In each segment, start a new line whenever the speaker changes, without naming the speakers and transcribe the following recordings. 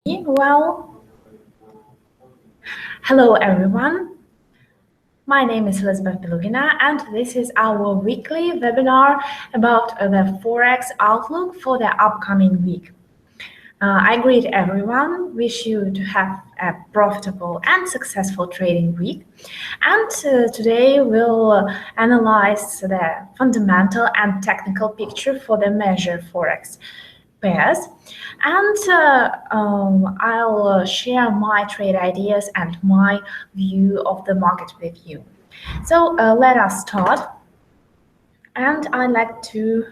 Well, hello everyone. My name is Elizaveta Belugina, and this is our weekly webinar about the Forex outlook for the upcoming week. I greet everyone, wish you to have a profitable and successful trading week. And today we'll analyze the fundamental and technical picture for the major Forex pairs, and I'll share my trade ideas and my view of the market with you. So let us start, and I'd like to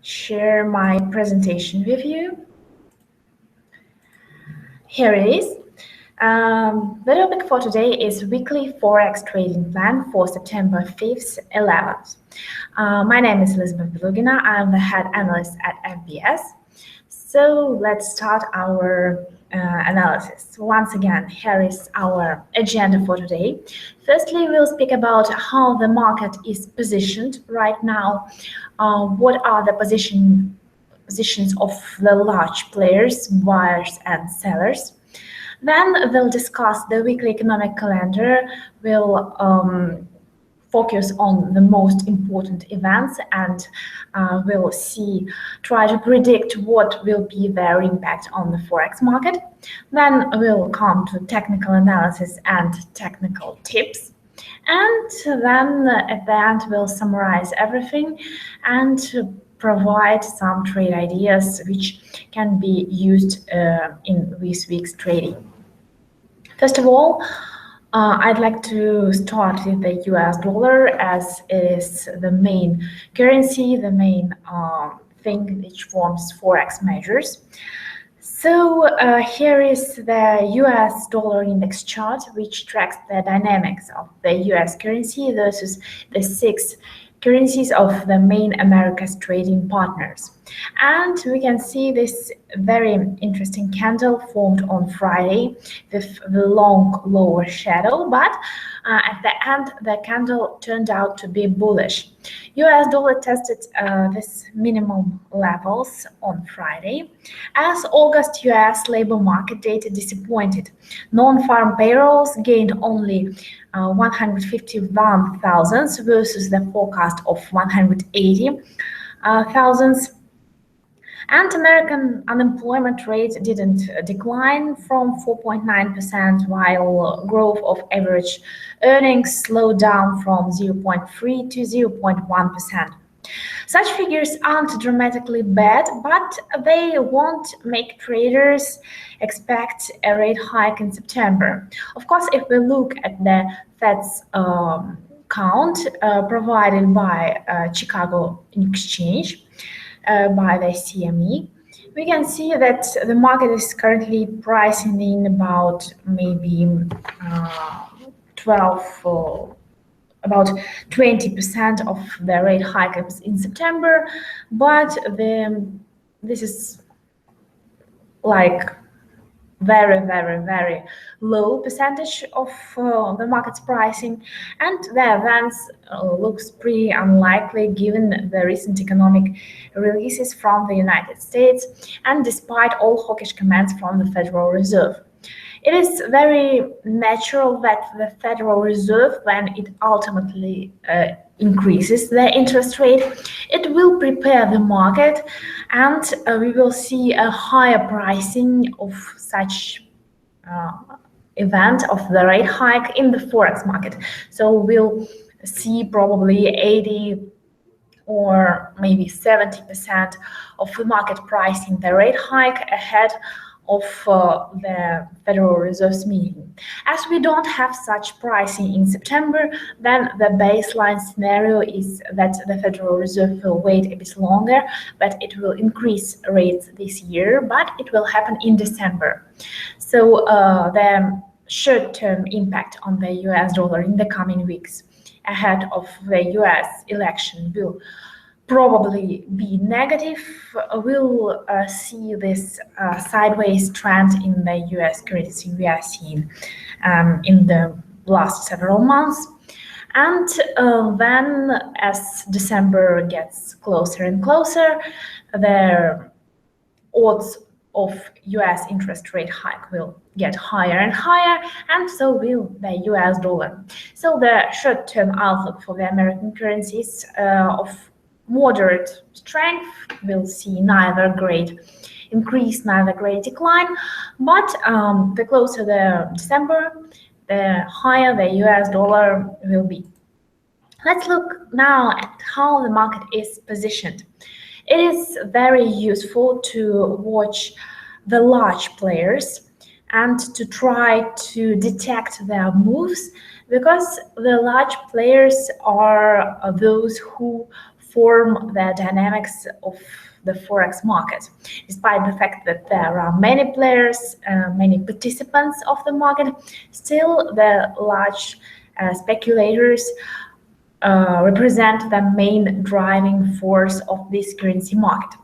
share my presentation with you. Here it is. The topic for today is weekly Forex trading plan for September 5th, 11th. My name is Elizaveta Belugina. I'm the head analyst at FBS. So let's start our analysis. Once again, here is our agenda for today. Firstly, we'll speak about how the market is positioned right now. What are the positions of the large players, buyers and sellers. Then we'll discuss the weekly economic calendar. We'll focus on the most important events, and we'll try to predict what will be their impact on the Forex market. Then we'll come to technical analysis and technical tips. And then at the end, we'll summarize everything and provide some trade ideas which can be used in this week's trading. First of all, I'd like to start with the US dollar, as it is the main currency, the main thing which forms Forex measures. So here is the US dollar index chart, which tracks the dynamics of the US currency versus the 6 currencies of the main America's trading partners. And we can see this very interesting candle formed on Friday with the long lower shadow, but at the end the candle turned out to be bullish. US dollar tested this minimum levels on Friday as August US labor market data disappointed. Non-farm payrolls gained only 151,000 versus the forecast of 180,000. And American unemployment rate didn't decline from 4.9%, while growth of average earnings slowed down from 0.3 to 0.1%. Such figures aren't dramatically bad, but they won't make traders expect a rate hike in September. Of course, if we look at the Fed's count provided by Chicago Exchange, by the CME, we can see that the market is currently pricing in about maybe 20% of the rate hikes in September, but this is like very low percentage of the market's pricing, and the advance looks pretty unlikely given the recent economic releases from the United States and despite all hawkish comments from the Federal Reserve. It is very natural that the Federal Reserve, when it ultimately increases the interest rate, it will prepare the market, and we will see a higher pricing of such event of the rate hike in the Forex market. So we'll see probably 80 or maybe 70% of the market pricing the rate hike ahead of the Federal Reserve's meeting. As we don't have such pricing in September, then the baseline scenario is that the Federal Reserve will wait a bit longer, but it will increase rates this year, but it will happen in December. So the short-term impact on the US dollar in the coming weeks ahead of the US election will probably be negative. We'll see this sideways trend in the US currency we are seeing in the last several months. And then as December gets closer and closer, the odds of US interest rate hike will get higher and higher, and so will the US dollar. So the short-term outlook for the American currencies of moderate strength will see neither great increase, neither great decline, but the closer the December, the higher the US dollar will be. Let's look now at how the market is positioned. It is very useful to watch the large players and to try to detect their moves, because the large players are those who form the dynamics of the Forex market. Despite the fact that there are many players, many participants of the market, still the large speculators represent the main driving force of this currency market.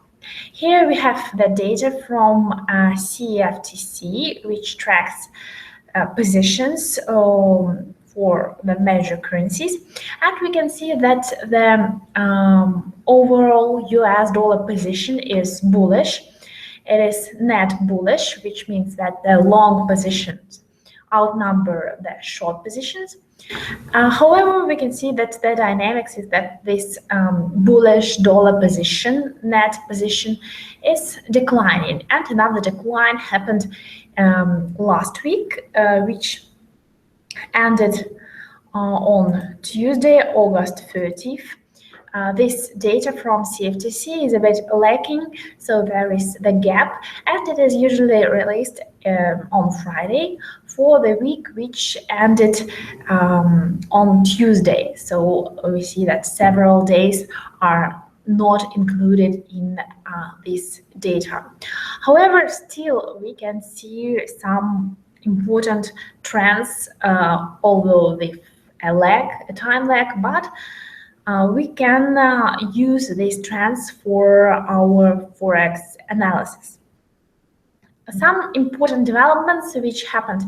Here we have the data from CFTC, which tracks positions for the major currencies, and we can see that the overall US dollar position is bullish. It is net bullish, which means that the long positions outnumber the short positions. However, we can see that the dynamics is that this bullish dollar position, net position, is declining, and another decline happened last week, which ended on Tuesday, August 30th. This data from CFTC is a bit lacking, so there is the gap, and it is usually released on Friday for the week which ended on Tuesday. So we see that several days are not included in this data. However, still we can see some important trends, although with a time lag, but we can use these trends for our Forex analysis. Some important developments which happened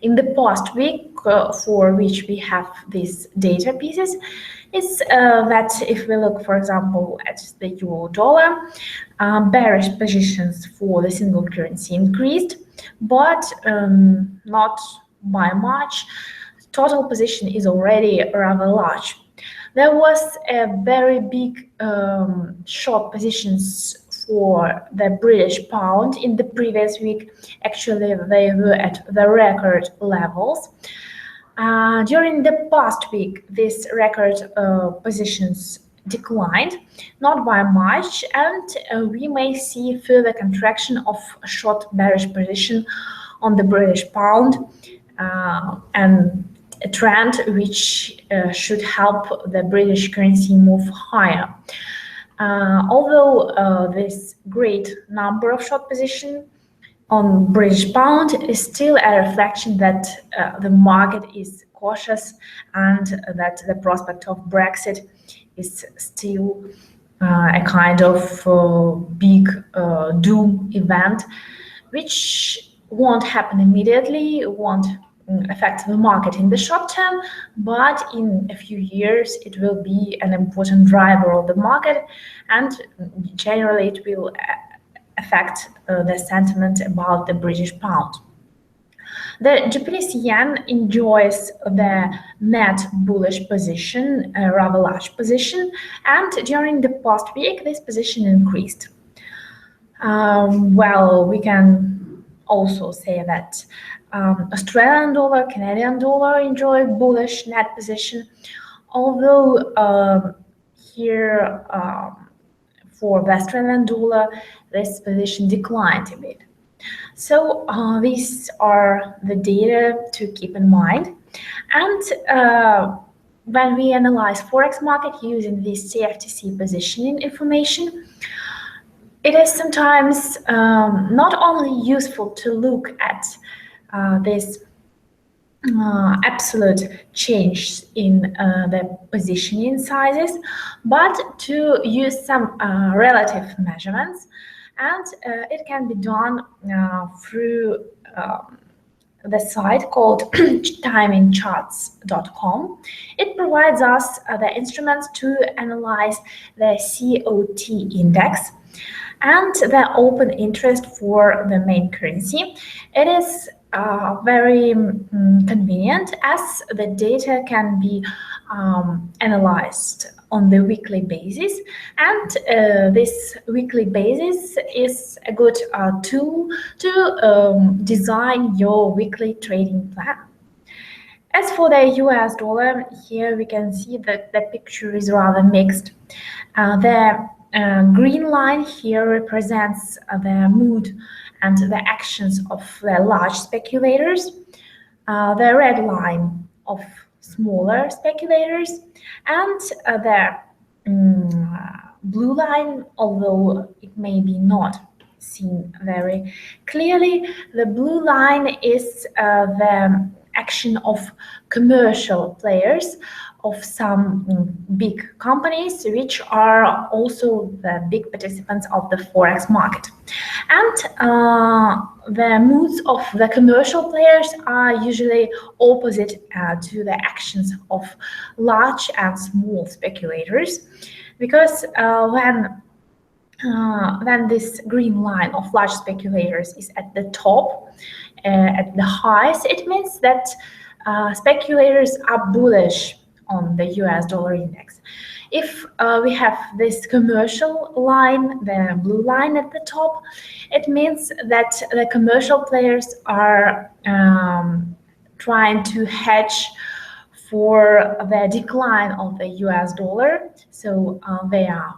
in the past week, for which we have these data pieces, is that if we look, for example, at the euro dollar, bearish positions for the single currency increased, but not by much. Total position is already rather large. There was a very big short positions for the British pound in the previous week. Actually, they were at the record levels. During the past week, these record positions declined, not by much, and we may see further contraction of a short bearish position on the British pound, and a trend which should help the British currency move higher. Although this great number of short position on British pound is still a reflection that the market is cautious and that the prospect of Brexit is still a kind of big doom event, which won't happen immediately, won't affect the market in the short term, but in a few years it will be an important driver of the market, and generally it will affect the sentiment about the British pound. The Japanese yen enjoys the net bullish position, a rather large position, and during the past week this position increased. Well, we can also say that Australian dollar, Canadian dollar enjoy bullish net position, although here for the Australian dollar this position declined a bit. So these are the data to keep in mind, and when we analyze Forex market using this CFTC positioning information, it is sometimes not only useful to look at this absolute change in the positioning sizes, but to use some relative measurements, and it can be done through the site called timingcharts.com. It provides us the instruments to analyze the COT index, and the open interest for the main currency. It is very convenient, as the data can be analyzed on the weekly basis, and this weekly basis is a good tool to design your weekly trading plan. As for the US dollar, here we can see that the picture is rather mixed. The green line here represents the mood and the actions of the large speculators, the red line of smaller speculators, and the blue line, although it may be not seen very clearly, the blue line is the action of commercial players of some big companies, which are also the big participants of the Forex market. And the moods of the commercial players are usually opposite to the actions of large and small speculators, because when this green line of large speculators is at the top, at the highest, it means that speculators are bullish on the US dollar index. If we have this commercial line, the blue line at the top, it means that the commercial players are trying to hedge for the decline of the US dollar. So they are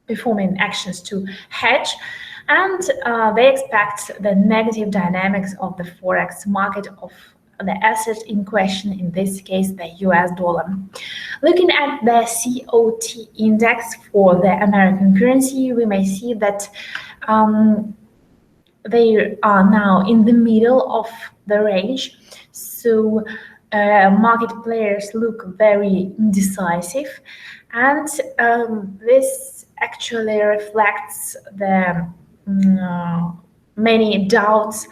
performing actions to hedge, and they expect the negative dynamics of the Forex market of the asset in question, in this case the US dollar. Looking at the COT index for the American currency, we may see that they are now in the middle of the range, so market players look very indecisive, and this actually reflects the many doubts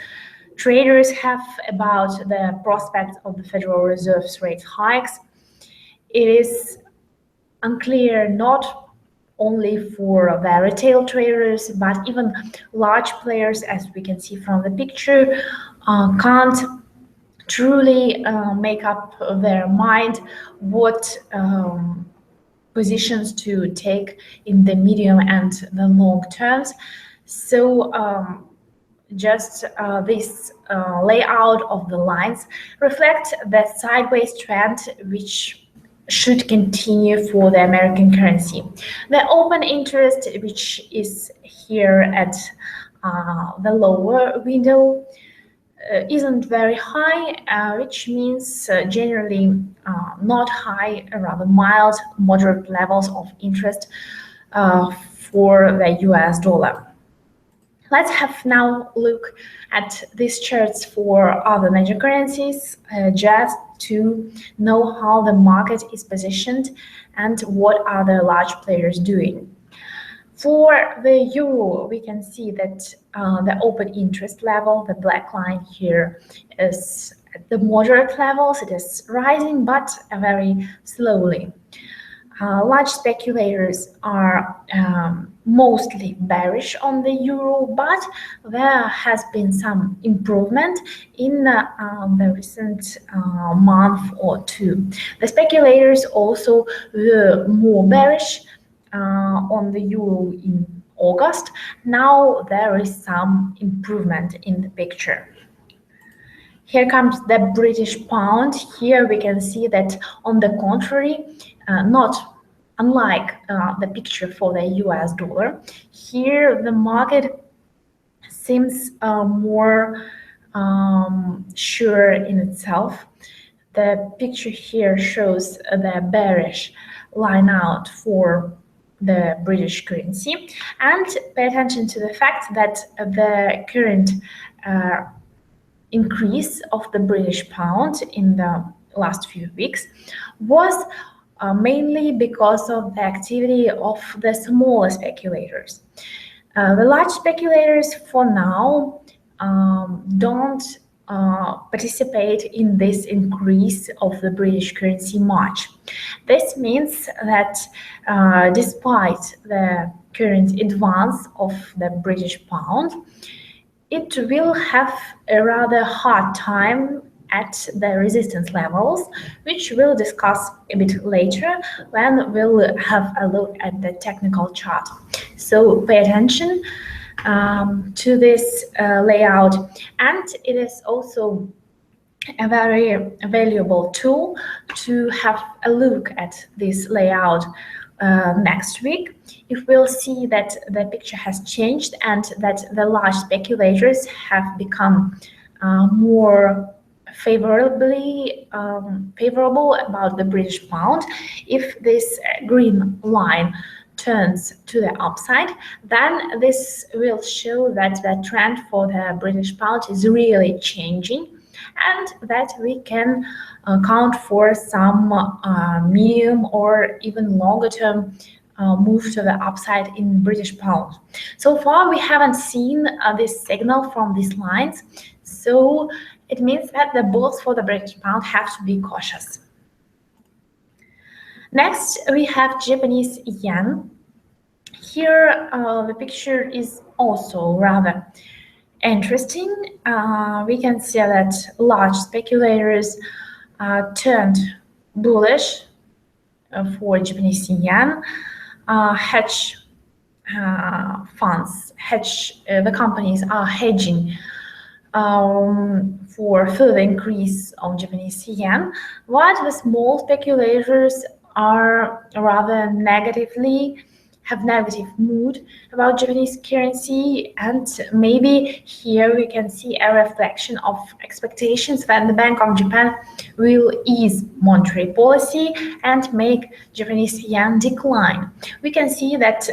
traders have about the prospects of the Federal Reserve's rate hikes. It is unclear not only for the retail traders, but even large players, as we can see from the picture, can't truly make up their mind what positions to take in the medium and the long terms. So just this layout of the lines reflect the sideways trend, which should continue for the American currency. The open interest, which is here at the lower window, isn't very high, which means generally not high, rather mild, moderate levels of interest for the US dollar. Let's have now look at these charts for other major currencies, just to know how the market is positioned and what are the large players doing. For the euro, we can see that the open interest level, the black line here, is at the moderate levels. It is rising, but very slowly. Large speculators are mostly bearish on the euro, but there has been some improvement in the recent month or two. The speculators also were more bearish on the euro in August. Now there is some improvement in the picture. Here comes the British pound. Here we can see that, on the contrary, not unlike the picture for the US dollar, here the market seems more sure in itself. The picture here shows the bearish line out for the British currency, and pay attention to the fact that the current increase of the British pound in the last few weeks was mainly because of the activity of the smaller speculators. The large speculators for now don't participate in this increase of the British currency much. This means that despite the current advance of the British pound, it will have a rather hard time at the resistance levels, which we'll discuss a bit later when we'll have a look at the technical chart. So pay attention to this layout, and it is also a very valuable tool to have a look at this layout next week. If we'll see that the picture has changed and that the large speculators have become more favorable about the British pound, if this green line turns to the upside, then this will show that the trend for the British pound is really changing, and that we can count for some medium or even longer term move to the upside in British pound. So far we haven't seen this signal from these lines, so it means that the bulls for the British pound have to be cautious. Next we have Japanese yen. Here the picture is also rather interesting. We can see that large speculators turned bullish for Japanese yen. Hedge funds, the companies are hedging for further increase of Japanese yen, while the small speculators are rather have negative mood about Japanese currency, and maybe here we can see a reflection of expectations when the Bank of Japan will ease monetary policy and make Japanese yen decline. We can see that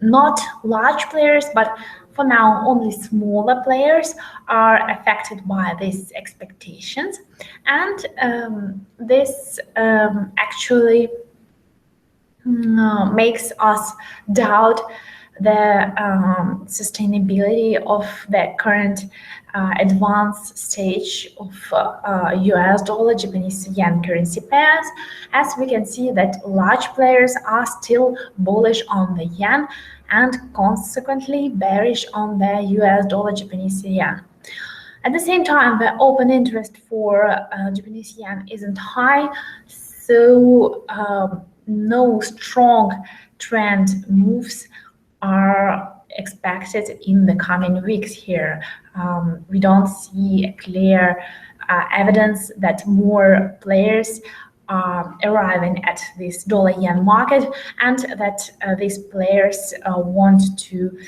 not large players, but for now only smaller players are affected by these expectations, and this actually makes us doubt the sustainability of the current advanced stage of US dollar Japanese yen currency pairs, as we can see that large players are still bullish on the yen and consequently bearish on the US dollar Japanese yen. At the same time, the open interest for Japanese yen isn't high, so no strong trend moves are expected in the coming weeks here. We don't see a clear evidence that more players are arriving at this dollar-yen market, and that these players want to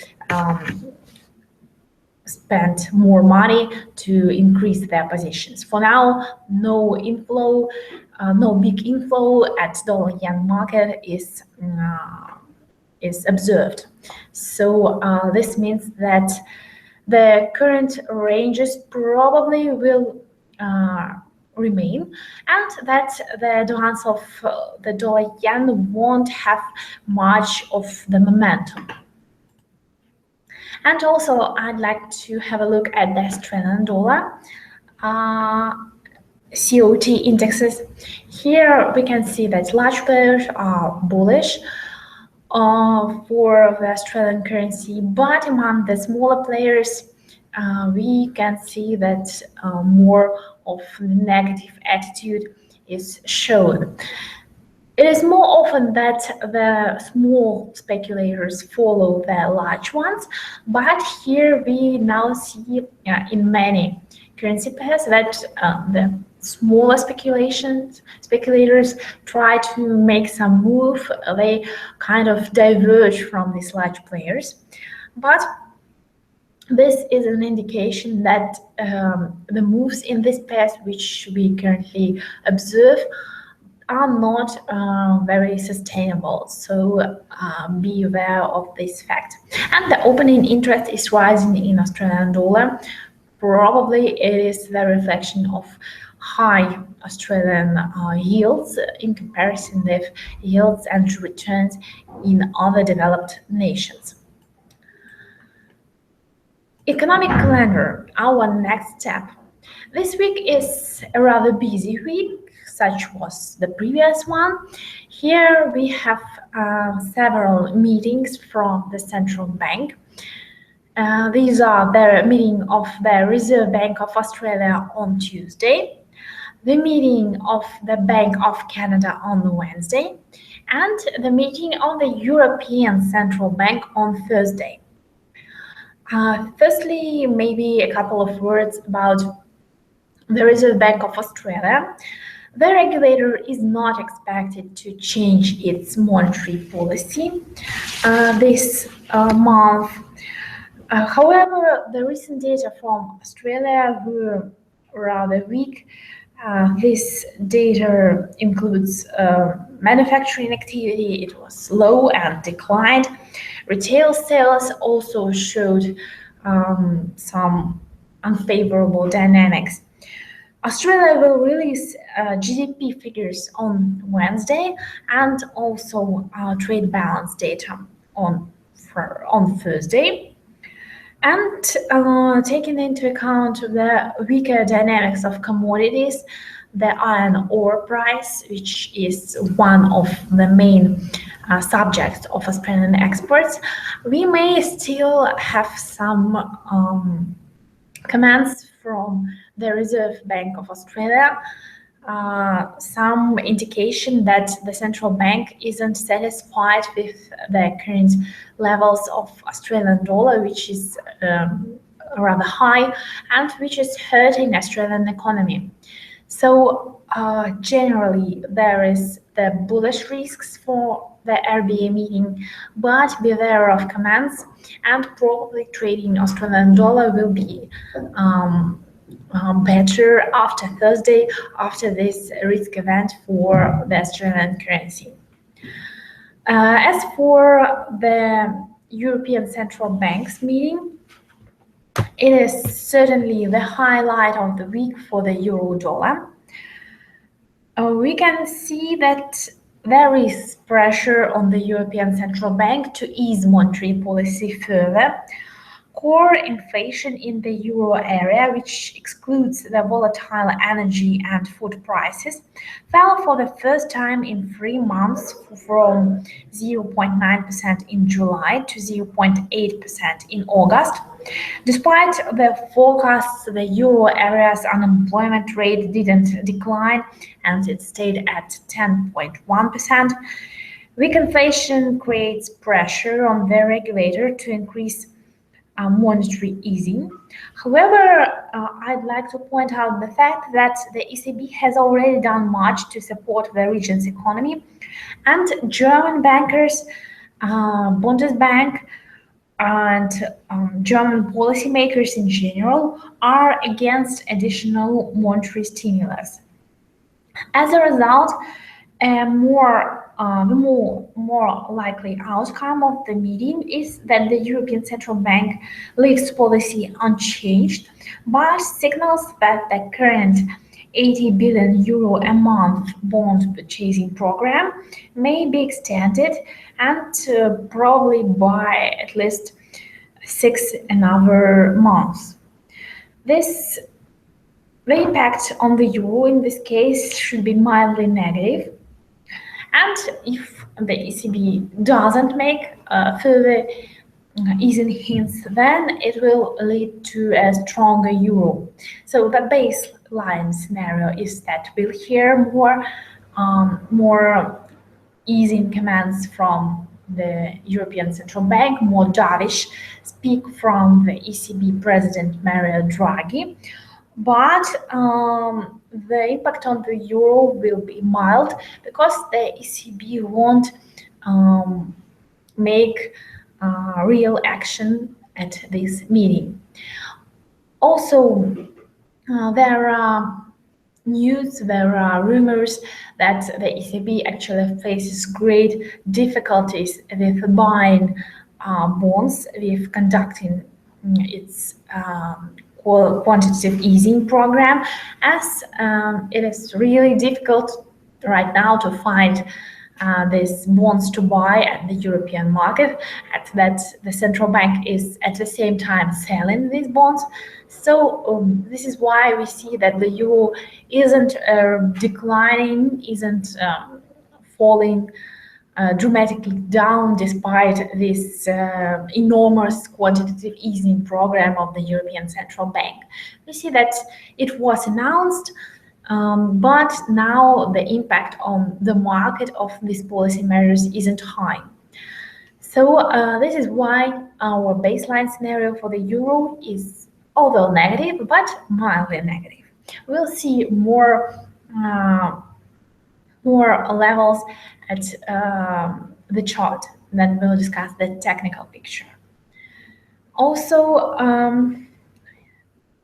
spend more money to increase their positions. For now, no big inflow at dollar-yen market is observed. So this means that the current ranges probably will remain, and that the advance of the dollar-yen won't have much of the momentum. And also, I'd like to have a look at the Australian dollar COT indexes. Here we can see that large players are bullish for the Australian currency, but among the smaller players, we can see that more of the negative attitude is shown. It is more often that the small speculators follow the large ones, but here we now see in many currency pairs that the smaller speculators try to make some move. They kind of diverge from these large players, but this is an indication that the moves in this pairs which we currently observe are not very sustainable, so be aware of this fact. And the opening interest is rising in Australian dollar. Probably it is the reflection of high Australian yields in comparison with yields and returns in other developed nations. Economic calendar, our next step. This week is a rather busy week, such was the previous one. Here we have several meetings from the central bank. These are the meeting of the Reserve Bank of Australia on Tuesday, the meeting of the Bank of Canada on Wednesday, and the meeting of the European Central Bank on Thursday. Firstly, maybe a couple of words about the Reserve Bank of Australia. The regulator is not expected to change its monetary policy this month. However, the recent data from Australia were rather weak. This data includes manufacturing activity, it was low and declined. Retail sales also showed some unfavorable dynamics. Australia will release GDP figures on Wednesday and also trade balance data on Thursday. And taking into account the weaker dynamics of commodities, the iron ore price, which is one of the main subjects of Australian exports, we may still have some comments from the Reserve Bank of Australia, some indication that the central bank isn't satisfied with the current levels of Australian dollar, which is rather high and which is hurting Australian economy. So generally there is the bullish risks for the RBA meeting, but beware of comments, and probably trading Australian dollar will be better after Thursday, after this risk event for the Australian currency. As for the European Central Bank's meeting, it is certainly the highlight of the week for the euro dollar. We can see that there is pressure on the European Central Bank to ease monetary policy further. Core inflation in the euro area, which excludes the volatile energy and food prices, fell for the first time in 3 months from 0.9% in July to 0.8% in August. Despite the forecasts, the euro area's unemployment rate didn't decline and it stayed at 10.1%. Weak inflation creates pressure on the regulator to increase monetary easing. However, I'd like to point out the fact that the ECB has already done much to support the region's economy, and German bankers, Bundesbank, and German policymakers in general are against additional monetary stimulus. As a result, the more likely outcome of the meeting is that the European Central Bank leaves policy unchanged, but signals that the current 80 billion euro a month bond purchasing program may be extended and probably by at least 6 another months. The impact on the euro in this case should be mildly negative. And if the ECB doesn't make further easing hints, then it will lead to a stronger euro. So the baseline scenario is that we'll hear more easing commands from the European Central Bank, more dovish speak from the ECB President Mario Draghi. But the impact on the euro will be mild because the ECB won't make real action at this meeting. Also, there are rumors that the ECB actually faces great difficulties with buying bonds, with conducting its quantitative easing program, as it is really difficult right now to find these bonds to buy at the European market, and that the central bank is at the same time selling these bonds. So this is why we see that the euro isn't declining, isn't falling dramatically down despite this enormous quantitative easing program of the European Central Bank. We see that it was announced, but now the impact on the market of these policy measures isn't high. So this is why our baseline scenario for the euro is, although negative, but mildly negative. We'll see more levels at the chart, then we'll discuss the technical picture. Also,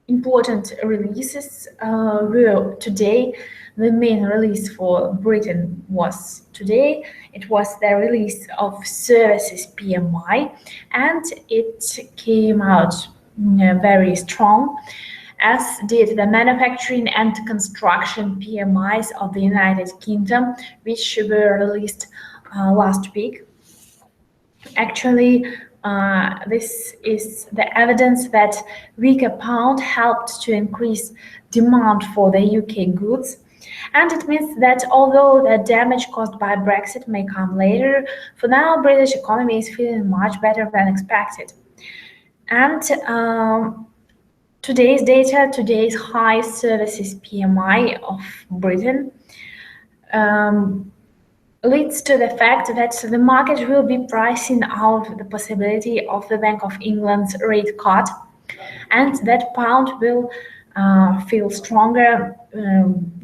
important releases were today. The main release for Britain was today. It was the release of services PMI, and it came out very strong, as did the manufacturing and construction PMIs of the United Kingdom, which were released last week. Actually, this is the evidence that weaker pound helped to increase demand for the UK goods. And it means that although the damage caused by Brexit may come later, for now, British economy is feeling much better than expected. And today's data, today's high services PMI of Britain leads to the fact that the market will be pricing out the possibility of the Bank of England's rate cut, and that pound will feel stronger.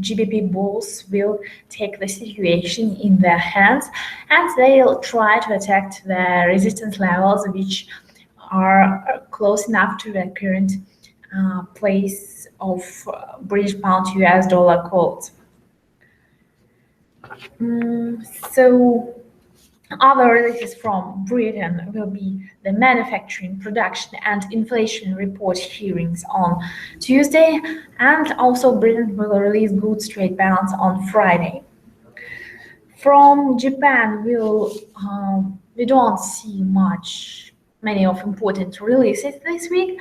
GBP bulls will take the situation in their hands, and they'll try to attack the resistance levels which are close enough to the current place of British pound US dollar quotes. So other releases from Britain will be the manufacturing, production and inflation report hearings on Tuesday, and also Britain will release goods trade balance on Friday. From Japan, we don't see many of important releases this week.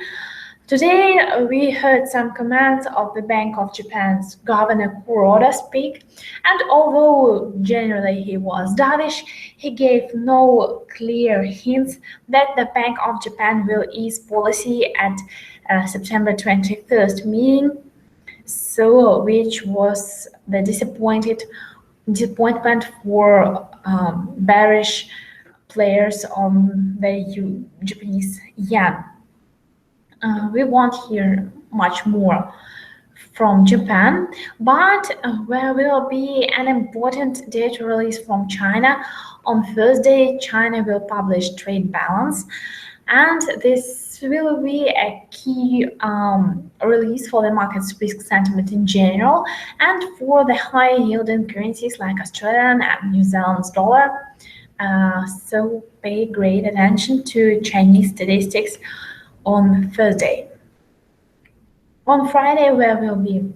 Today, we heard some comments of the Bank of Japan's Governor Kuroda speak, and although generally he was dovish, he gave no clear hints that the Bank of Japan will ease policy at September 21st meeting, so which was the disappointment for bearish players on the Japanese yen. We won't hear much more from Japan, but there will be an important data release from China. On Thursday, China will publish trade balance, and this will be a key release for the market's risk sentiment in general and for the high yielding currencies like Australian and New Zealand's dollar. So pay great attention to Chinese statistics on Thursday. On Friday, there will be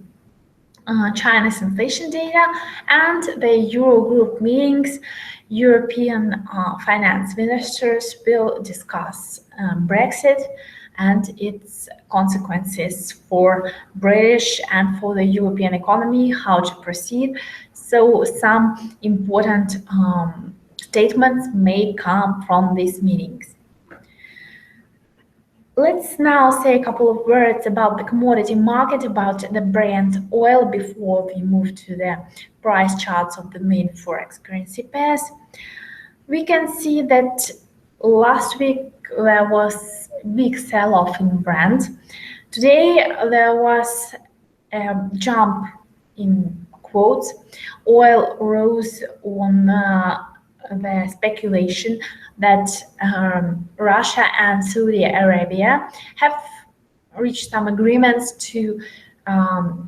China's inflation data and the Eurogroup meetings. European finance ministers will discuss Brexit and its consequences for British and for the European economy, how to proceed. So some important statements may come from these meetings. Let's now say a couple of words about the commodity market, about the Brent oil, before we move to the price charts of the main Forex currency pairs. We can see that last week there was a big sell-off in Brent. Today there was a jump in quotes. Oil rose on the speculation that Russia and Saudi Arabia have reached some agreements to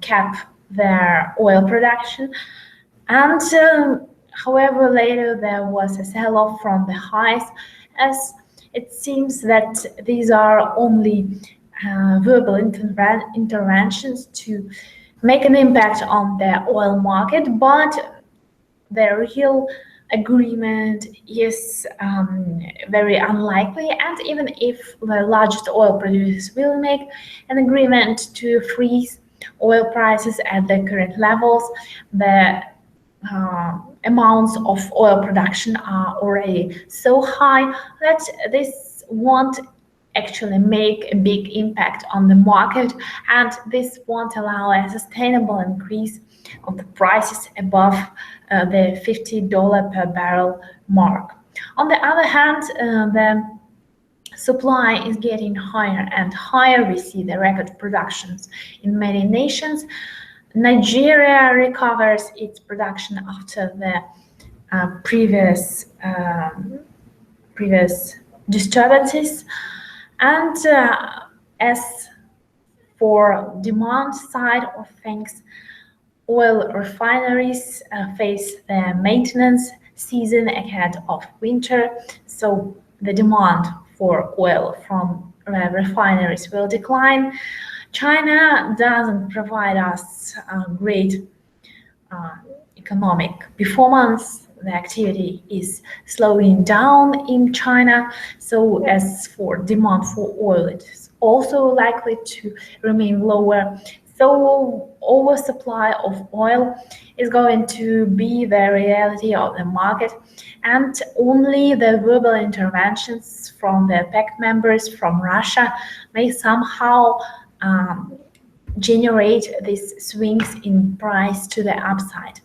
cap their oil production. And however, later there was a sell-off from the highs, as it seems that these are only verbal interventions to make an impact on the oil market, but the real agreement is very unlikely, and even if the largest oil producers will make an agreement to freeze oil prices at the current levels, the amounts of oil production are already so high that this won't actually make a big impact on the market, and this won't allow a sustainable increase of the prices above the $50 per barrel mark. On the other hand, the supply is getting higher and higher. We see the record productions in many nations. Nigeria recovers its production after the previous disturbances. And as for demand side of things, oil refineries face the maintenance season ahead of winter, so the demand for oil from refineries will decline. China doesn't provide us great economic performance. The activity is slowing down in China. So as for demand for oil, it is also likely to remain lower. So oversupply of oil is going to be the reality of the market, and only the verbal interventions from the OPEC members from Russia may somehow generate these swings in price to the upside.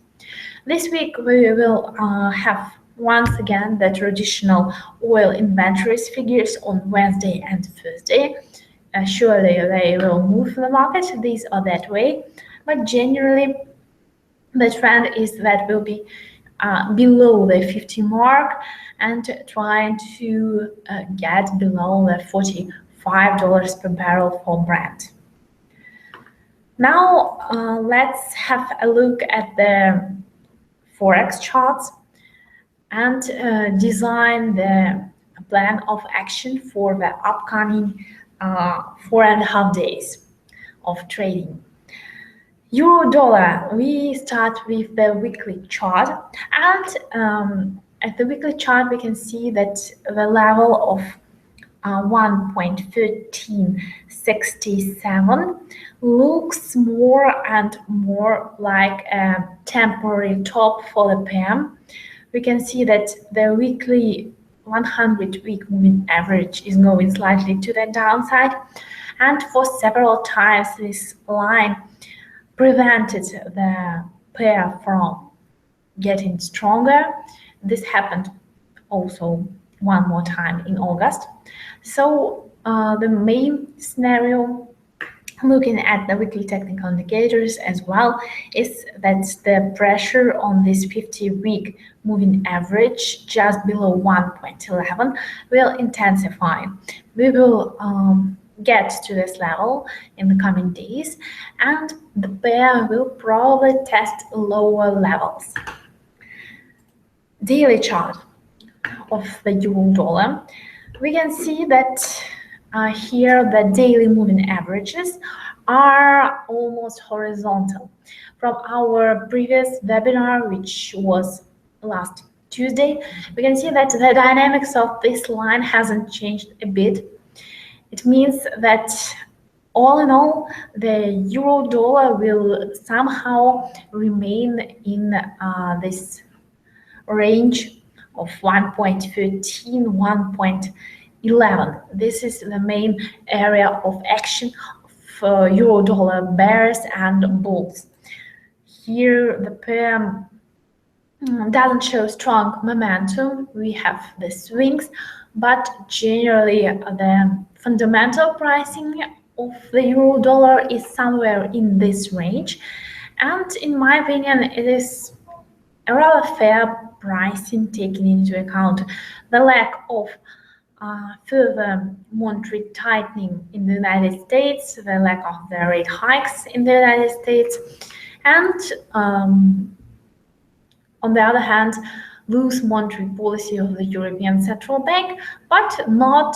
This week we will have once again the traditional oil inventories figures on Wednesday and Thursday. Surely they will move the market this or that way, but generally the trend is that will be below the 50 mark and trying to get below the $45 per barrel for Brent. Now let's have a look at the Forex charts and design the plan of action for the upcoming 4.5 days of trading. Euro dollar, we start with the weekly chart, and at the weekly chart we can see that the level of 1.1367 looks more and more like a temporary top for the PM. We can see that the weekly 100-week moving average is going slightly to the downside, and for several times this line prevented the pair from getting stronger. This happened also one more time in August. So the main scenario, looking at the weekly technical indicators as well, is that the pressure on this 50-week moving average just below 1.11 will intensify. We will get to this level in the coming days, and the pair will probably test lower levels. Daily chart of the euro dollar, we can see that here the daily moving averages are almost horizontal. From our previous webinar, which was last Tuesday, we can see that the dynamics of this line hasn't changed a bit. It means that all in all, the euro dollar will somehow remain in this range of 1.13, 1.11. This is the main area of action for euro dollar bears and bulls. Here the pair doesn't show strong momentum. We have the swings, but generally the fundamental pricing of the euro dollar is somewhere in this range, and in my opinion it is a rather fair pricing, taking into account the lack of further monetary tightening in the United States, the lack of the rate hikes in the United States, and on the other hand, loose monetary policy of the European Central Bank, but not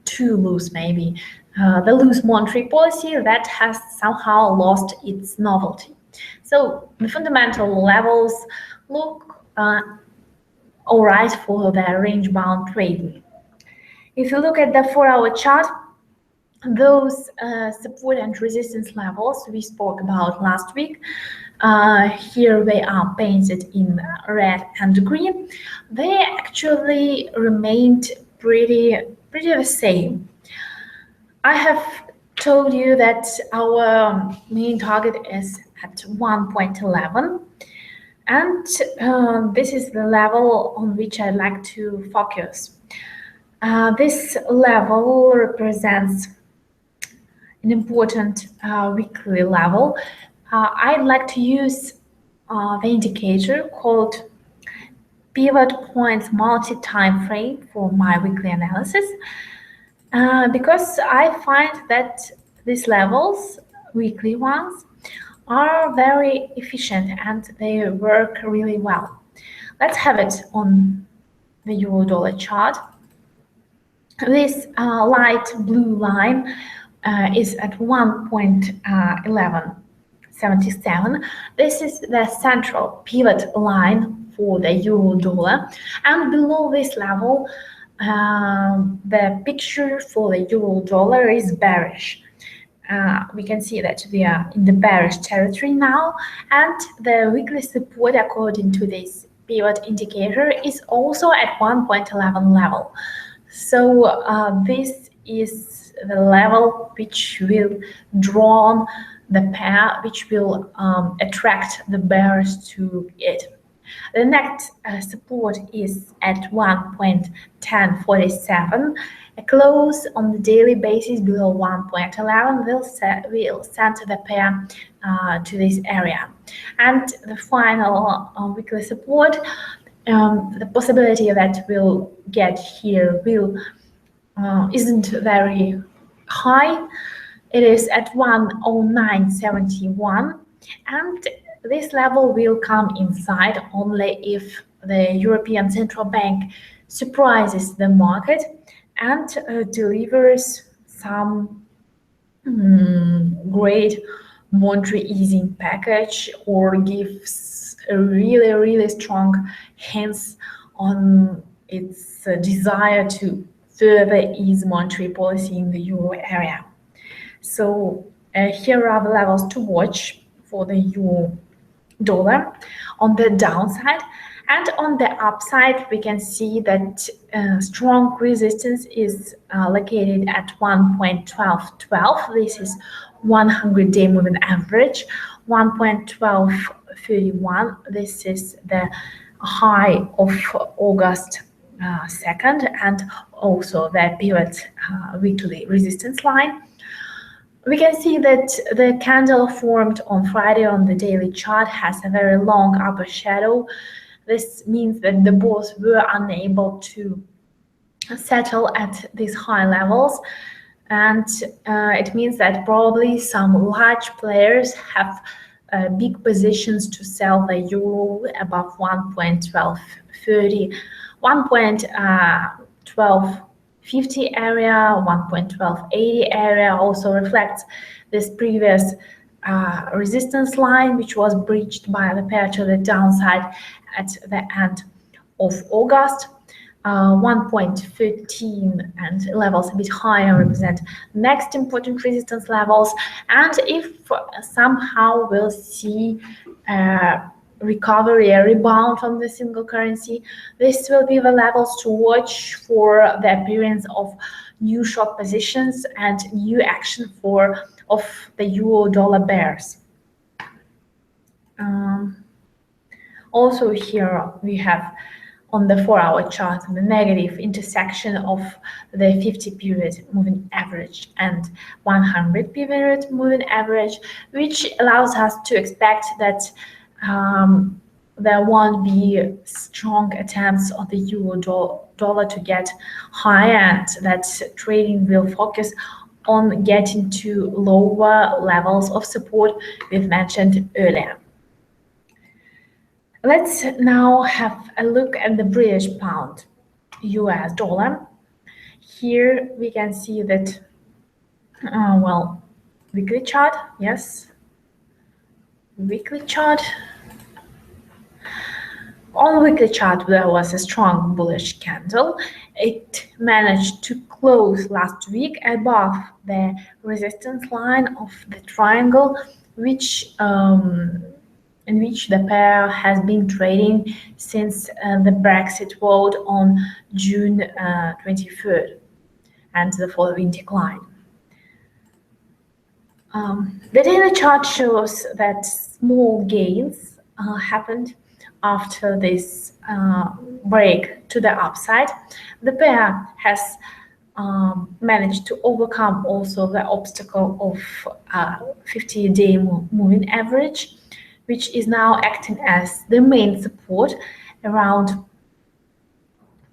too loose maybe. The loose monetary policy that has somehow lost its novelty. So the fundamental levels look all right for the range-bound trading. If you look at the 4-hour chart, those support and resistance levels we spoke about last week, here they are painted in red and green. They actually remained pretty the same. I have told you that our main target is at 1.11, and this is the level on which I'd like to focus. This level represents an important weekly level. I'd like to use the indicator called pivot points multi-time frame for my weekly analysis, because I find that these levels, weekly ones, are very efficient and they work really well. Let's have it on the euro-dollar chart. This light blue line is at 1.1177. This is the central pivot line for the euro-dollar, and below this level, the picture for the euro-dollar is bearish. We can see that we are in the bearish territory now, and the weekly support according to this pivot indicator is also at 1.11 level. So this is the level which will draw the pair, which will attract the bears to it. The next support is at 1.1047. A close on the daily basis below 1.11 will send the pair to this area. And the final weekly support, the possibility that we'll get here isn't very high. It is at 109.71, and this level will come inside only if the European Central Bank surprises the market and delivers some great monetary easing package, or gives a really strong hints on its desire to further ease monetary policy in the euro area. So here are the levels to watch for the euro dollar on the downside, and on the upside we can see that strong resistance is located at 1.1212. This is 100-day moving average. 1.1231, this is the high of August 2nd, and also the pivot weekly resistance line. We can see that the candle formed on Friday on the daily chart has a very long upper shadow. This means that the bulls were unable to settle at these high levels, and it means that probably some large players have big positions to sell the euro above 1.1230, 1.1250 area, 1.1280 area also reflects this previous resistance line, which was breached by the pair to the downside at the end of August. 1.13 and levels a bit higher represent next important resistance levels, and if somehow we'll see recovery, a rebound from the single currency, this will be the levels to watch for the appearance of new short positions and new action of the euro dollar bears. Also here we have on the 4-hour chart the negative intersection of the 50 period moving average and 100 period moving average, which allows us to expect that there won't be strong attempts on the euro dollar to get higher, and that trading will focus on getting to lower levels of support we've mentioned earlier. Let's now have a look at the British pound US dollar. Here we can see that, weekly chart, yes, weekly chart. On the weekly chart, there was a strong bullish candle. It managed to close last week above the resistance line of the triangle, which in which the pair has been trading since the Brexit vote on June 23rd and the following decline. The daily chart shows that small gains happened after this break to the upside. The pair has managed to overcome also the obstacle of 50-day moving average, which is now acting as the main support around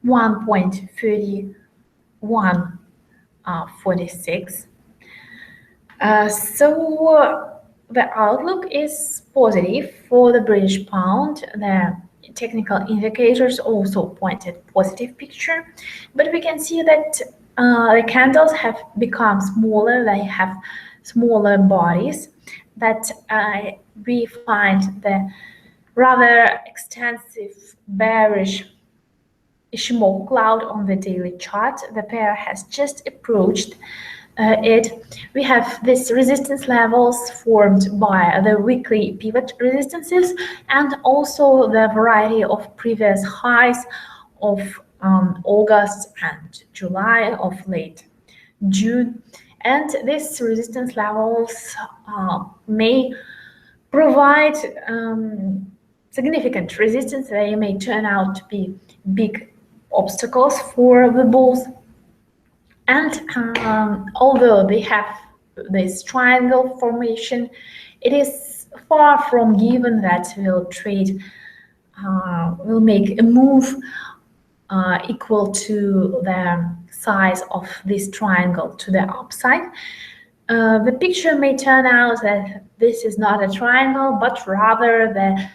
1.3146. So the outlook is positive for the British pound. The technical indicators also point at positive picture, but we can see that the candles have become smaller. They have smaller bodies. That we find the rather extensive bearish smoke cloud on the daily chart. The pair has just approached it. We have these resistance levels formed by the weekly pivot resistances and also the variety of previous highs of August and July, of late June. And these resistance levels may provide significant resistance. They may turn out to be big obstacles for the bulls. And although they have this triangle formation, it is far from given that will make a move equal to the size of this triangle to the upside. The picture may turn out that this is not a triangle, but rather the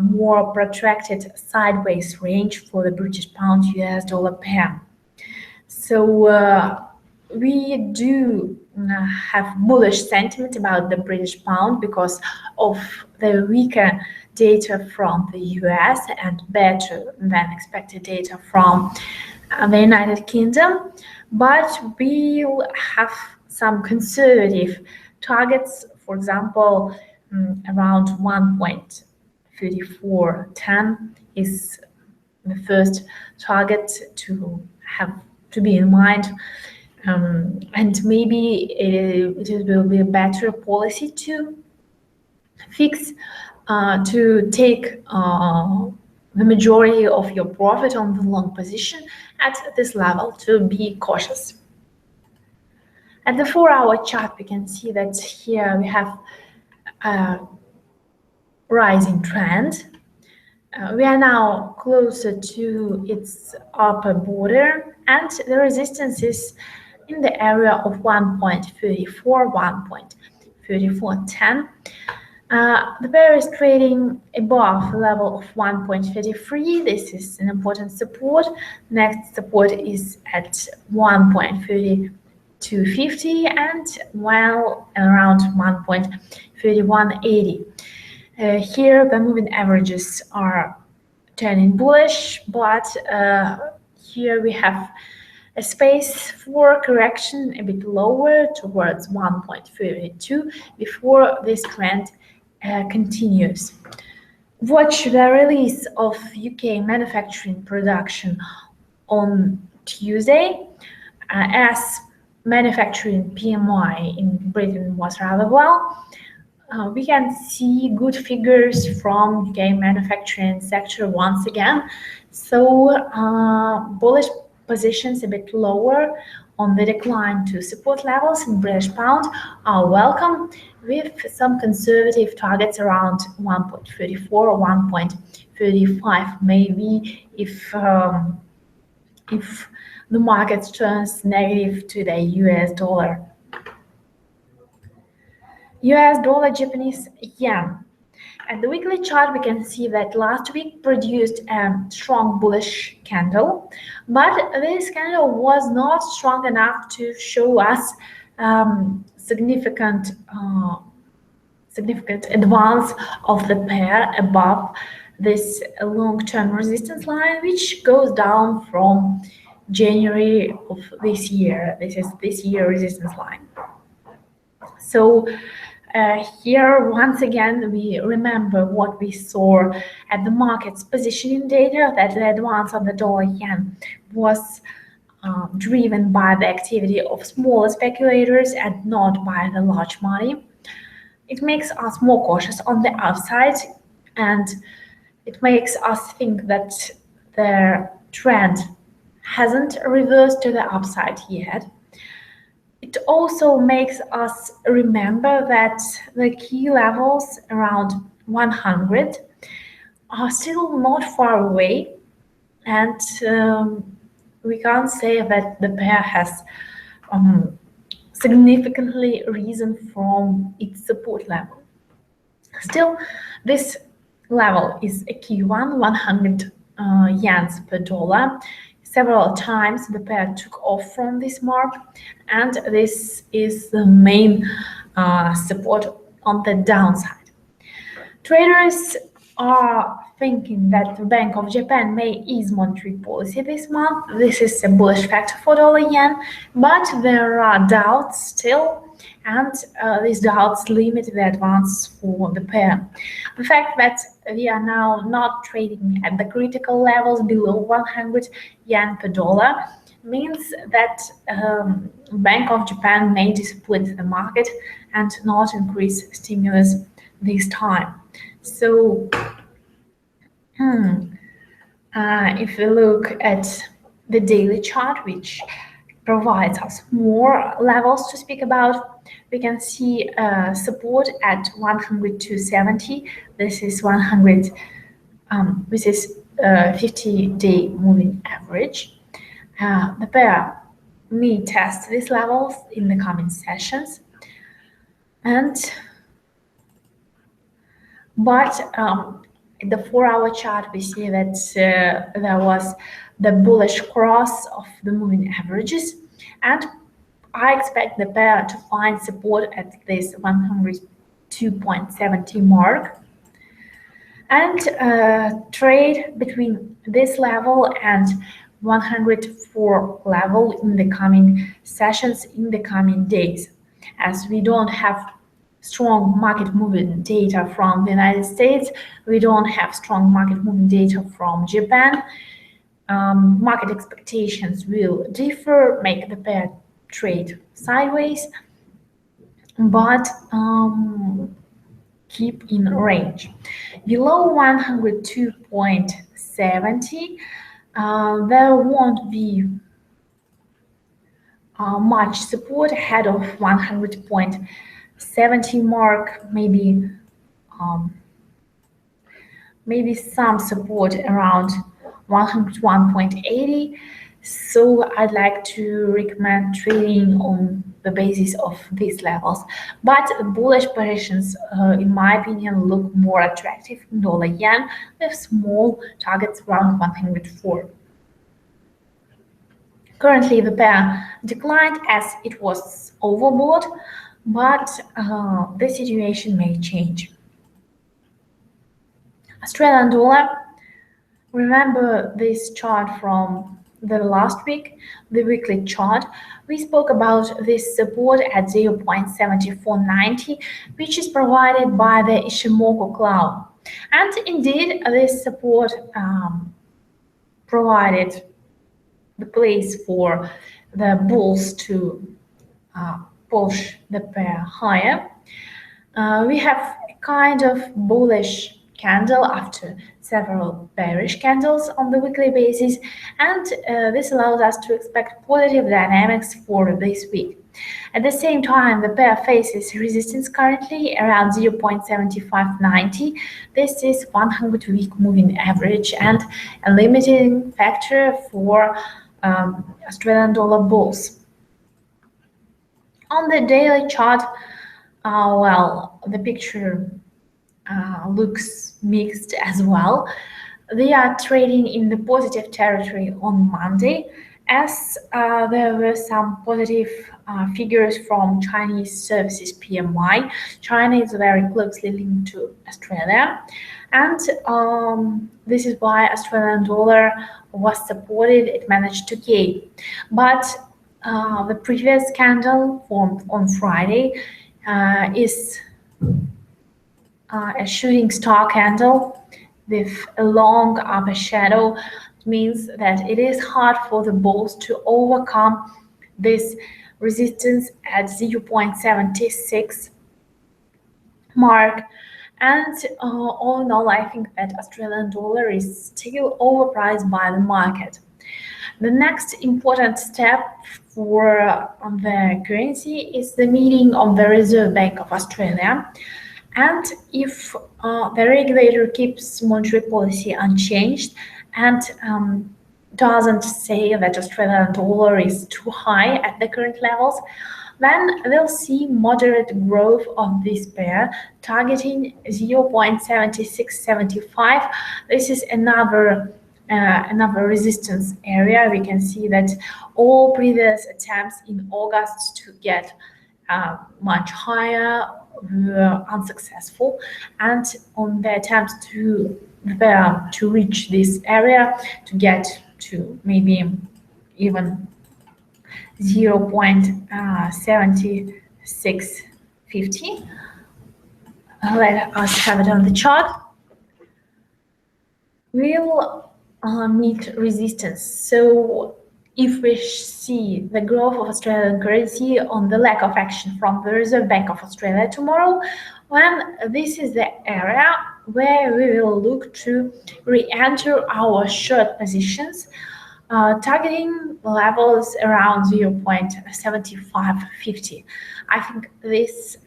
more protracted sideways range for the British pound US dollar pair. So we do have bullish sentiment about the British pound because of the weaker data from the US and better than expected data from the United Kingdom. But we will have some conservative targets, for example, around 1.3410 is the first target to be in mind, and maybe it will be a better policy to fix, to take the majority of your profit on the long position at this level, to be cautious. At the 4-hour chart, we can see that here we have a rising trend. We are now closer to its upper border, and the resistance is in the area of 1.34, 1.3410. The pair is trading above the level of 1.33. This is an important support. Next support is at 1.3250 and well around 1.3180. Here the moving averages are turning bullish, but here we have a space for correction a bit lower towards 1.32 before this trend continues. Watch the release of UK manufacturing production on Tuesday, as manufacturing PMI in Britain was rather well. We can see good figures from UK manufacturing sector once again. So bullish positions a bit lower on the decline to support levels in British pound are welcome, with some conservative targets around 1.34 or 1.35, maybe if the market turns negative to the US dollar. US dollar, Japanese yen. At the weekly chart, we can see that last week produced a strong bullish candle, but this candle was not strong enough to show us significant advance of the pair above this long-term resistance line, which goes down from January of this year. This is this year resistance line. So here, once again, we remember what we saw at the market's positioning data, that the advance of the dollar-yen was driven by the activity of smaller speculators and not by the large money. It makes us more cautious on the upside, and it makes us think that the trend hasn't reversed to the upside yet. It also makes us remember that the key levels around 100 are still not far away, and we can't say that the pair has significantly risen from its support level. Still, this level is a key one, 100 yens per dollar. Several times the pair took off from this mark, and this is the main support on the downside. Traders are thinking that the Bank of Japan may ease monetary policy this month. This is a bullish factor for dollar-yen, but there are doubts still, and these doubts limit the advance for the pair. The fact that we are now not trading at the critical levels below 100 yen per dollar means that Bank of Japan may split the market and not increase stimulus this time. So if we look at the daily chart, which provides us more levels to speak about, we can see support at 102.70. This is 50-day moving average. The pair may test these levels in the coming sessions, but in the 4-hour chart, we see that there was the bullish cross of the moving averages, and I expect the pair to find support at this 102.70 mark and trade between this level and 104 level in the coming sessions, in the coming days. As we don't have strong market movement data from the United States, we don't have strong market movement data from Japan. Market expectations will differ, make the pair trade sideways, but keep in range. Below 102.70, there won't be much support. Ahead of 100.70 mark, maybe some support around 101.80. So I'd like to recommend trading on the basis of these levels. But bullish positions, in my opinion, look more attractive in dollar-yen with small targets around 104. Currently, the pair declined as it was overbought, but the situation may change. Australian dollar, remember this chart from the last week, the weekly chart. We spoke about this support at 0.7490, which is provided by the Ishimoku cloud. And indeed, this support provided the place for the bulls to push the pair higher. We have a kind of bullish candle after several bearish candles on the weekly basis, and this allows us to expect positive dynamics for this week. At the same time, the pair faces resistance currently around 0.7590. This is 100-week moving average and a limiting factor for Australian dollar bulls. On the daily chart, well, the picture looks mixed as well. They are trading in the positive territory on Monday, as there were some positive figures from Chinese services PMI. China is very closely linked to Australia, And this is why Australian dollar was supported. It managed to gain, but the previous candle formed on Friday is a shooting star candle with a long upper shadow. It means that it is hard for the bulls to overcome this resistance at 0.76 mark. And all in all, I think that Australian dollar is still overpriced by the market. The next important step for the currency is the meeting of the Reserve Bank of Australia. And if the regulator keeps monetary policy unchanged and doesn't say that Australian dollar is too high at the current levels, then we'll see moderate growth of this pair, targeting 0.7675. This is another resistance area. We can see that all previous attempts in August to get much higher were unsuccessful, and on the attempts to reach this area, to get to maybe even 0.7650. Let us have it on the chart. We'll meet resistance. So if we see the growth of Australian currency on the lack of action from the Reserve Bank of Australia tomorrow, then this is the area where we will look to re-enter our short positions, targeting levels around 0.7550. I think this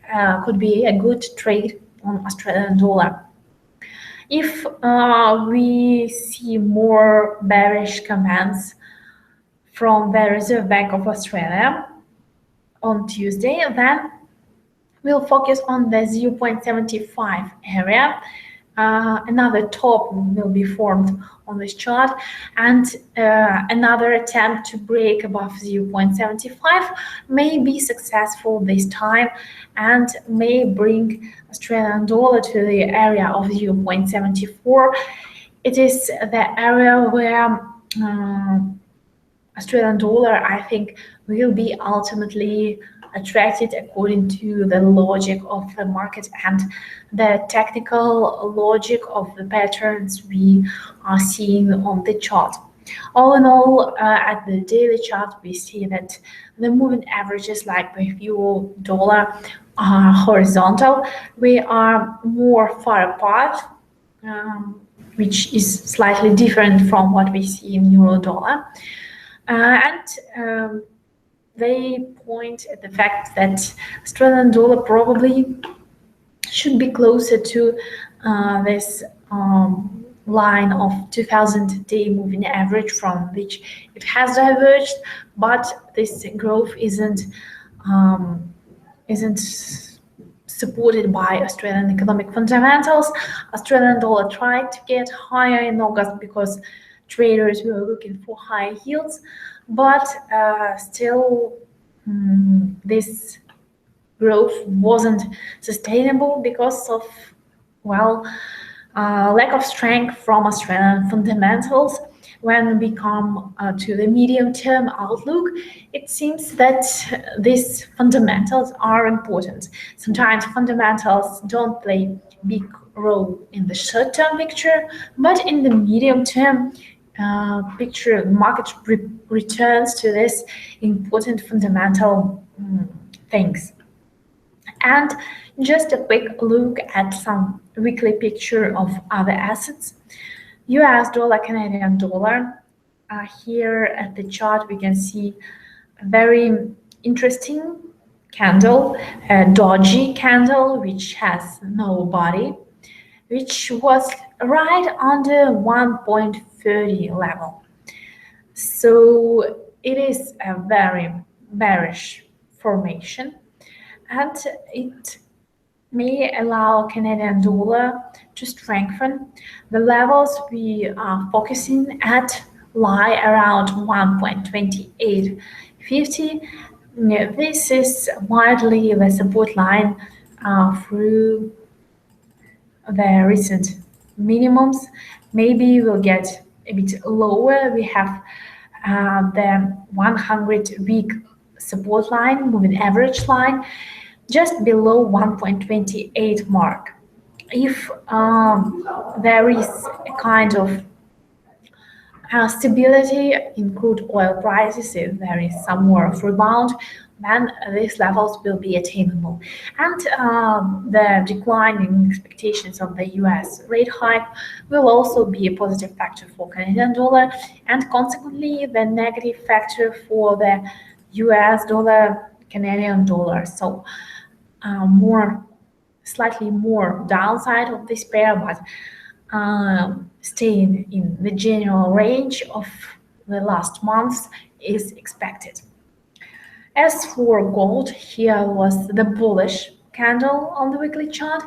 could be a good trade on Australian dollar. If we see more bearish comments from the Reserve Bank of Australia on Tuesday, then we'll focus on the 0.75 area. Another top will be formed on this chart, and another attempt to break above 0.75 may be successful this time and may bring Australian dollar to the area of 0.74. It is the area where Australian dollar, I think, will be ultimately attracted according to the logic of the market and the technical logic of the patterns we are seeing on the chart. All in all, at the daily chart, we see that the moving averages like the euro dollar are horizontal. We are more far apart, which is slightly different from what we see in euro dollar. They point at the fact that Australian dollar probably should be closer to this line of 2000-day moving average from which it has diverged, but this growth isn't supported by Australian economic fundamentals. Australian dollar tried to get higher in August because traders were looking for high yields, but still this growth wasn't sustainable because of, well, lack of strength from Australian fundamentals. When we come to the medium-term outlook, it seems that these fundamentals are important. Sometimes fundamentals don't play big role in the short-term picture, but in the medium-term picture, the market returns to this important fundamental things. And just a quick look at some weekly picture of other assets. US dollar, Canadian dollar. Here at the chart, we can see a very interesting candle, a doji candle, which has no body, which was right under 1.30 level. So it is a very bearish formation, and it may allow Canadian dollar to strengthen. The levels we are focusing at lie around 1.2850. This is widely the support line through the recent minimums. Maybe we'll get a bit lower. We have the 100-week support line, moving average line, just below 1.28 mark. If there is a kind of stability in crude oil prices, if there is some more of rebound, then these levels will be attainable. And the declining expectations of the US rate hike will also be a positive factor for Canadian dollar, and consequently the negative factor for the US dollar, Canadian dollar. So slightly more downside of this pair, but staying in the general range of the last months is expected. As for gold, here was the bullish candle on the weekly chart,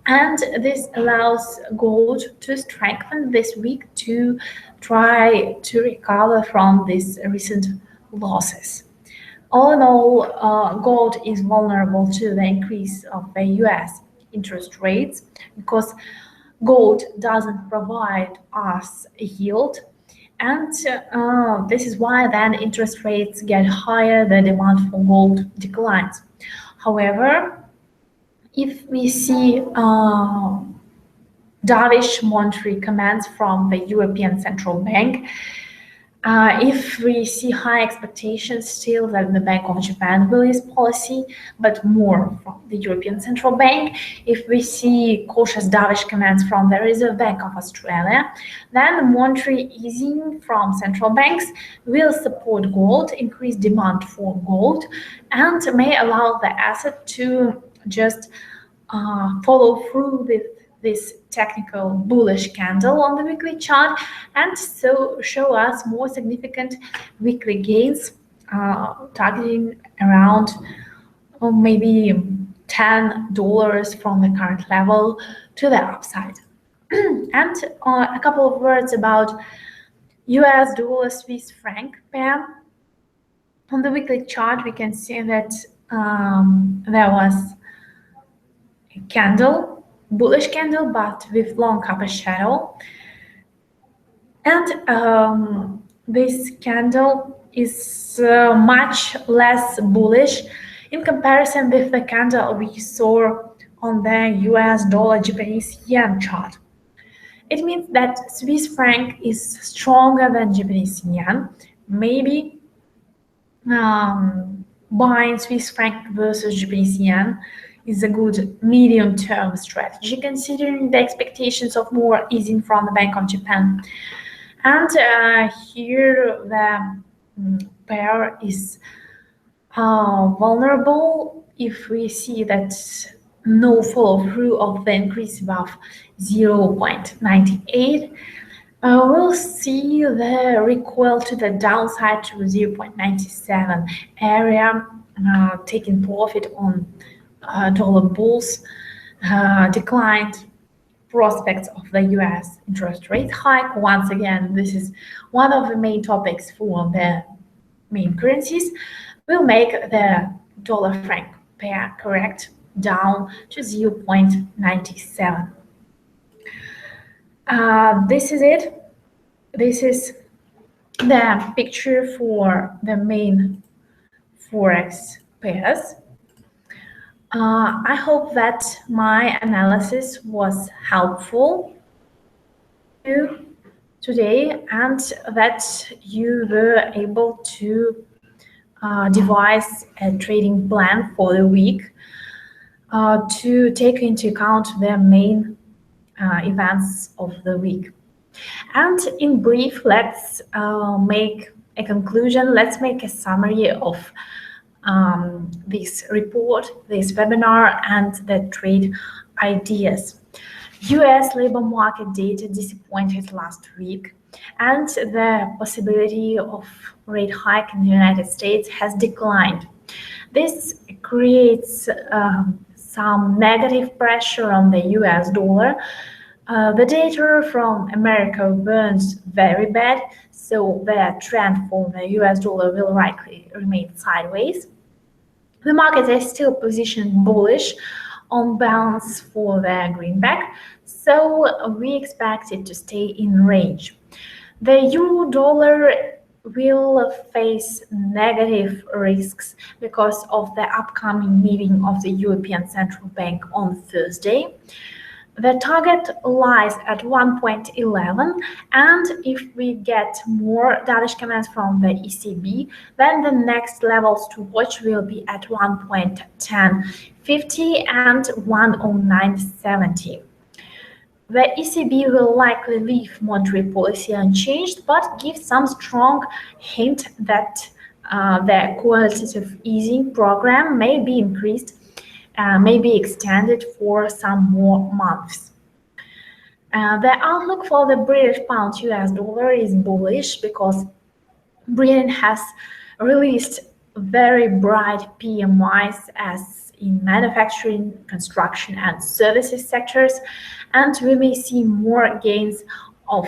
and this allows gold to strengthen this week to try to recover from these recent losses. All in all, gold is vulnerable to the increase of the US interest rates because gold doesn't provide us a yield, and this is why then interest rates get higher, the demand for gold declines. However, if we see dovish monetary commands from the European Central Bank, if we see high expectations still that the Bank of Japan will ease policy, but more from the European Central Bank, if we see cautious dovish commands from the Reserve Bank of Australia, then the monetary easing from central banks will support gold, increase demand for gold, and may allow the asset to just follow through with this technical bullish candle on the weekly chart, and so show us more significant weekly gains, targeting around maybe $10 from the current level to the upside. And a couple of words about US dollar Swiss franc pair. On the weekly chart, we can see that there was a candle, bullish candle, but with long upper shadow, and this candle is much less bullish in comparison with the candle we saw on the US dollar Japanese yen chart. It means that Swiss franc is stronger than Japanese yen. Maybe buying Swiss franc versus Japanese yen is a good medium-term strategy, considering the expectations of more easing from the Bank of Japan. And here the pair is vulnerable if we see that no follow-through of the increase above 0.98. We'll see the recoil to the downside to 0.97 area, taking profit on dollar bulls, declined prospects of the US interest rate hike. Once again, this is one of the main topics for the main currencies. Will make the dollar franc pair correct down to 0.97. This is it. This is the picture for the main Forex pairs. I hope that my analysis was helpful to you today, and that you were able to devise a trading plan for the week to take into account the main events of the week. And in brief, let's make a conclusion. Let's make a summary of this report, this webinar, and the trade ideas. US labor market data disappointed last week, and the possibility of rate hike in the United States has declined. This creates some negative pressure on the US dollar. The data from America burns very bad, so the trend for the US dollar will likely remain sideways. The market is still positioned bullish on balance for the greenback, so we expect it to stay in range. The euro dollar will face negative risks because of the upcoming meeting of the European Central Bank on Thursday. The target lies at 1.11, and if we get more dovish commands from the ECB, then the next levels to watch will be at 1.1050 and 10970. The ECB will likely leave monetary policy unchanged, but give some strong hint that the quantitative easing program may be increased, may be extended for some more months. The outlook for the British pound US dollar is bullish because Britain has released very bright PMIs as in manufacturing, construction, and services sectors, and we may see more gains of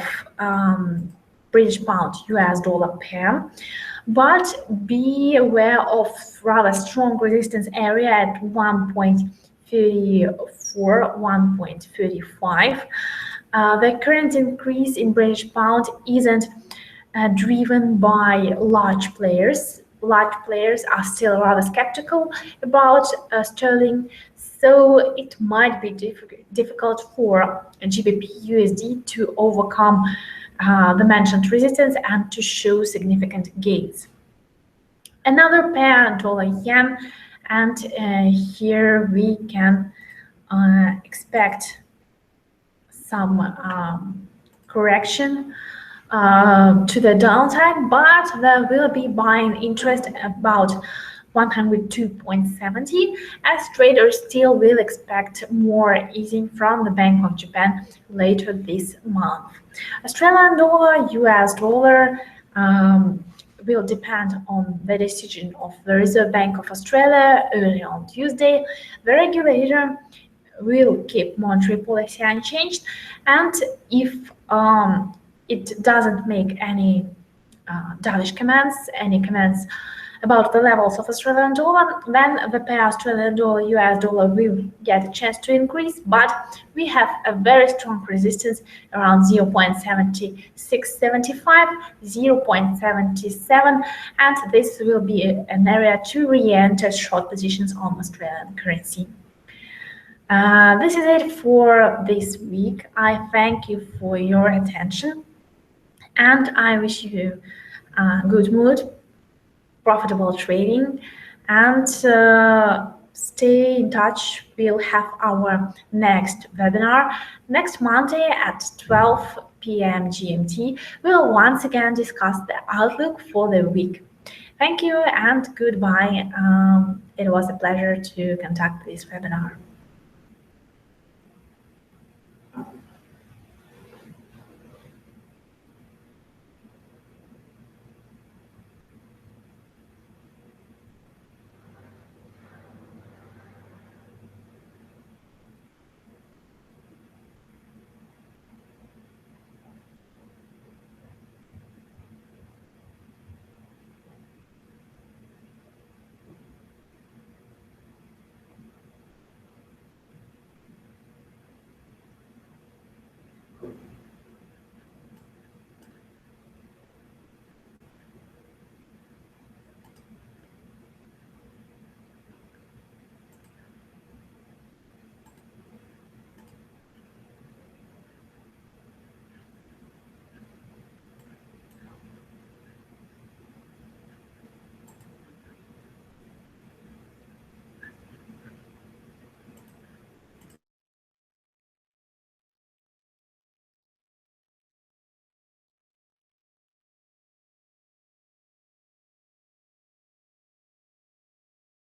British pound US dollar pair. But be aware of rather strong resistance area at 1.34, 1.35. The current increase in British pound isn't driven by large players. Large players are still rather skeptical about sterling, so it might be difficult for GBP USD to overcome the mentioned resistance and to show significant gains. Another pair, dollar yen, and here we can expect some correction to the downside, but there will be buying interest about 102.70, as traders still will expect more easing from the Bank of Japan later this month. Australian dollar, US dollar will depend on the decision of the Reserve Bank of Australia early on Tuesday. The regulator will keep monetary policy unchanged, and if it doesn't make any dovish commands, any commands about the levels of Australian dollar, then the pair Australian dollar US dollar will get a chance to increase, but we have a very strong resistance around 0.7675, 0.77, and this will be an area to re-enter short positions on Australian currency. This is it for this week. I thank you for your attention, and I wish you good mood, profitable trading, and stay in touch. We'll have our next webinar next Monday at 12 p.m. GMT. We'll once again discuss the outlook for the week. Thank you and goodbye. It was a pleasure to conduct this webinar.